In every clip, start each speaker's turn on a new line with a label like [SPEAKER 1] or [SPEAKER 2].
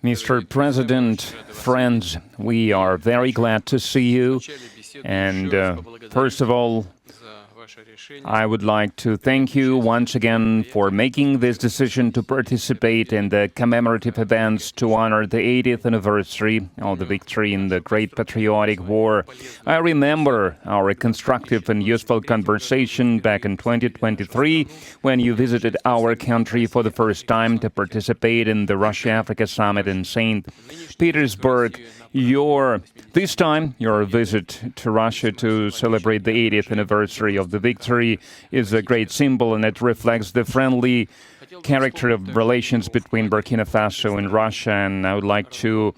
[SPEAKER 1] Mr. President, friends, we are very glad to see you. And first of all, I would like to thank you once again for making this decision to participate in the commemorative events to honor the 80th anniversary of the victory in the Great Patriotic War. I remember our constructive and useful conversation back in 2023 when you visited our country for the first time to participate in the Russia-Africa Summit in St. Petersburg. This time, your visit to Russia to celebrate the 80th anniversary of the victory is a great symbol, and it reflects the friendly character of relations between Burkina Faso and Russia. And I would like to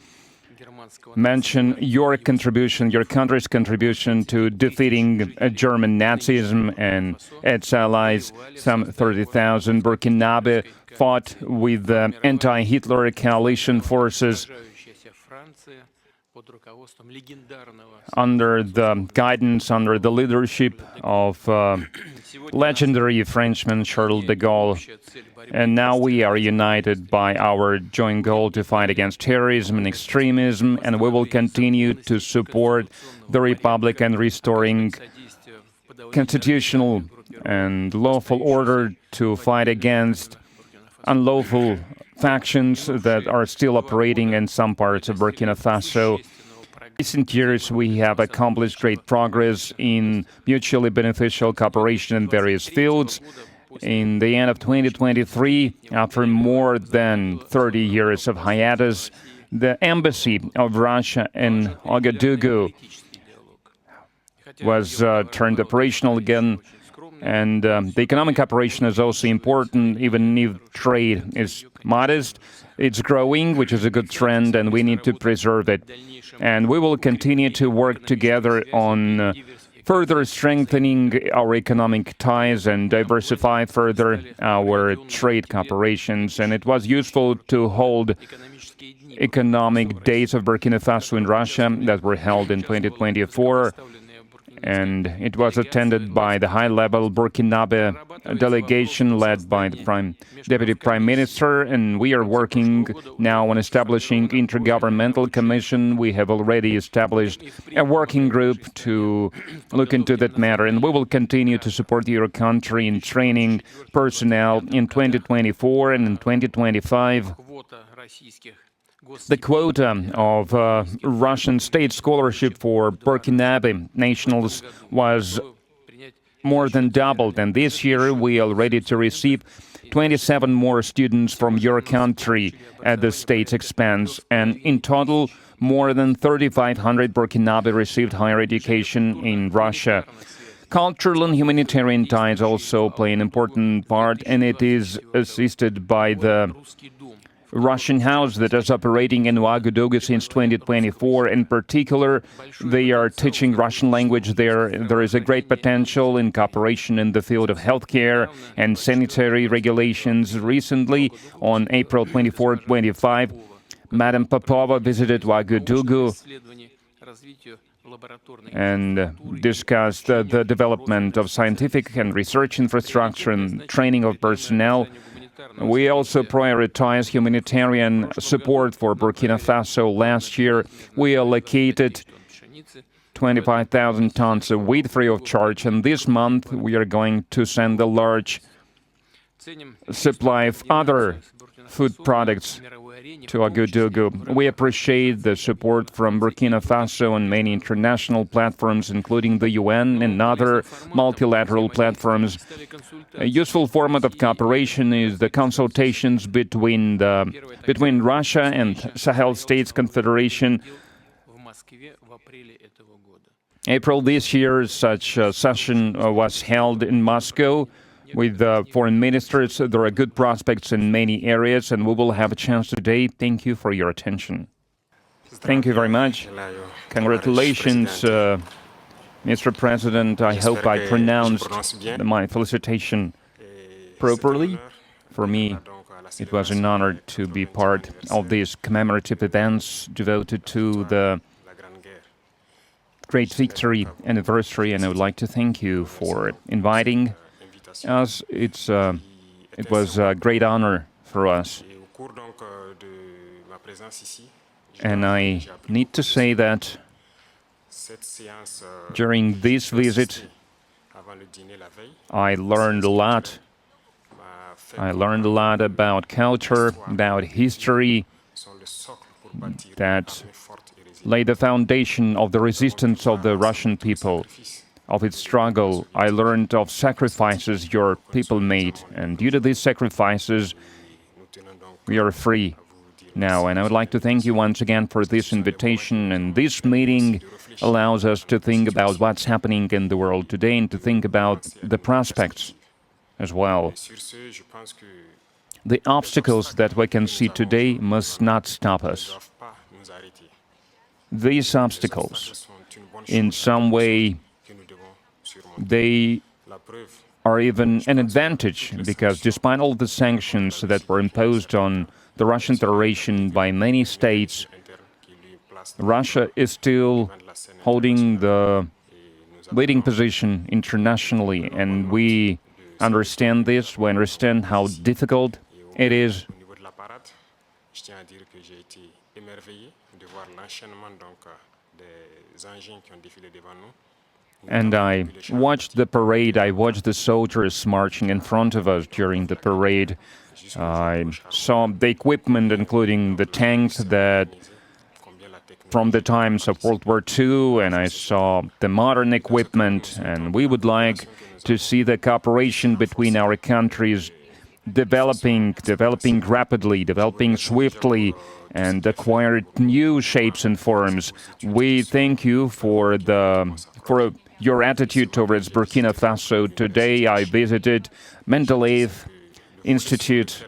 [SPEAKER 1] mention your contribution, your country's contribution to defeating German Nazism and its allies. Some 30,000 Burkinabe fought with the anti-Hitler coalition forces under the guidance, under the leadership of legendary Frenchman Charles de Gaulle. And now we are united by our joint goal to fight against terrorism and extremism, and we will continue to support the Republic and restoring constitutional and lawful order, to fight against unlawful factions that are still operating in some parts of Burkina Faso. In recent years, we have accomplished great progress in mutually beneficial cooperation in various fields. In the end of 2023, after more than 30 years of hiatus, the embassy of Russia in Ouagadougou was turned operational again. And the economic cooperation is also important, even if trade is modest. It's growing, which is a good trend, and we need to preserve it. And we will continue to work together on further strengthening our economic ties and diversify further our trade cooperations. And it was useful to hold economic days of Burkina Faso in Russia that were held in 2024. And it was attended by the high-level Burkinabe delegation led by the Deputy Prime Minister, and we are working now on establishing intergovernmental commission. We have already established a working group to look into that matter, and we will continue to support your country in training personnel in 2024 and in 2025. The quota of Russian state scholarship for Burkinabe nationals was more than doubled, and this year we are ready to receive 27 more students from your country at the state's expense, and in total, more than 3,500 Burkinabe received higher education in Russia. Cultural and humanitarian ties also play an important part, and it is assisted by the Russian house that is operating in Ouagadougou since 2024. In particular, they are teaching Russian language there. There is a great potential in cooperation in the field of healthcare and sanitary regulations. Recently, on April 24-25, Madam Popova visited Ouagadougou and discussed the development of scientific and research infrastructure and training of personnel. We also prioritize humanitarian support for Burkina Faso. Last year, we allocated 25,000 tons of wheat free of charge, and this month we are going to send a large supply of other food products to Ouagadougou. We appreciate the support from Burkina Faso and many international platforms, including the UN and other multilateral platforms. A useful format of cooperation is the consultations between Russia and Sahel States Confederation. April this year, such a session was held in Moscow with foreign ministers. There are good prospects in many areas, and we will have a chance today. Thank you for your attention. Thank you very much. Congratulations, Mr. President. I hope I pronounced my felicitation properly. For me, it was an honor to be part of these commemorative events devoted to the great victory anniversary, and I would like to thank you for inviting us. It was a great honor for us. And I need to say that during this visit, I learned a lot. I learned a lot about culture, about history, that lay the foundation of the resistance of the Russian people, of its struggle. I learned of sacrifices your people made, and due to these sacrifices, we are free now. And I would like to thank you once again for this invitation, and this meeting allows us to think about what's happening in the world today and to think about the prospects as well. The obstacles that we can see today must not stop us. These obstacles, in some way, they are even an advantage, because despite all the sanctions that were imposed on the Russian Federation by many states, Russia is still holding the leading position internationally, and we understand this, we understand how difficult it is. And I watched the parade, I watched the soldiers marching in front of us during the parade. I saw the equipment, including the tanks that from the times of World War II, and I saw the modern equipment, and we would like to see the cooperation between our countries developing rapidly, developing swiftly, and acquire new shapes and forms. We thank you for your attitude towards Burkina Faso. Today I visited Mendeleev Institute,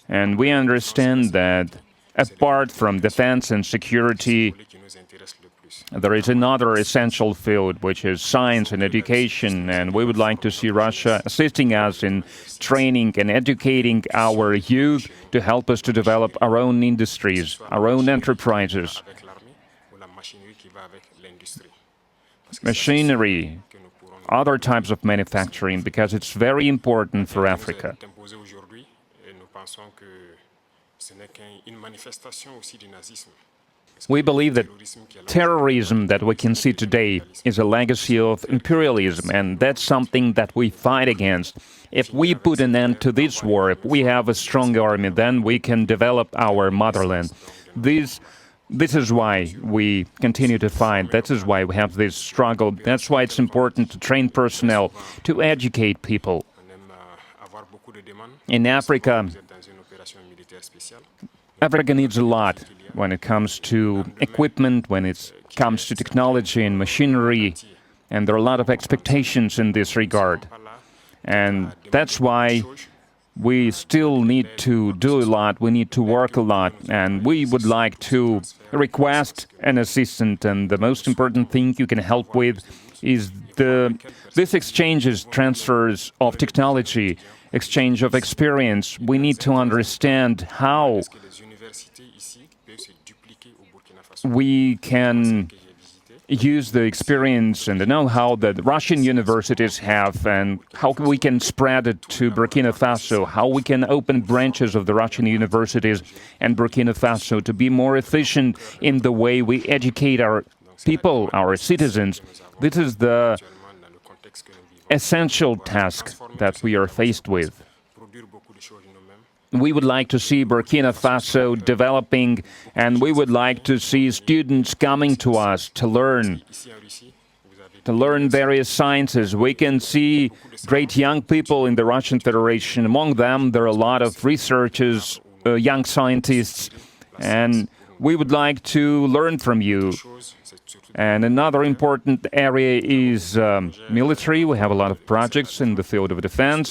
[SPEAKER 1] and we understand that apart from defense and security, there is another essential field, which is science and education, and we would like to see Russia assisting us in training and educating our youth to help us to develop our own industries, our own enterprises. Machinery, other types of manufacturing, because it's very important for Africa. We believe that terrorism that we can see today is a legacy of imperialism, and that's something that we fight against. If we put an end to this war, if we have a strong army, then we can develop our motherland. This is why we continue to fight. That is why we have this struggle. That's why it's important to train personnel, to educate people. In Africa, Africa needs a lot when it comes to equipment, when it comes to technology and machinery, and there are a lot of expectations in this regard. And that's why we still need to do a lot, we need to work a lot, and we would like to request an assistant, and the most important thing you can help with is this exchanges, transfers of technology, exchange of experience. We need to understand how we can use the experience and the know-how that Russian universities have, and how we can spread it to Burkina Faso, how we can open branches of the Russian universities and Burkina Faso to be more efficient in the way we educate our people, our citizens. This is the essential task that we are faced with. We would like to see Burkina Faso developing, and we would like to see students coming to us to learn various sciences. We can see great young people in the Russian Federation. Among them, there are a lot of researchers, young scientists, and we would like to learn from you. And another important area is military. We have a lot of projects in the field of defense.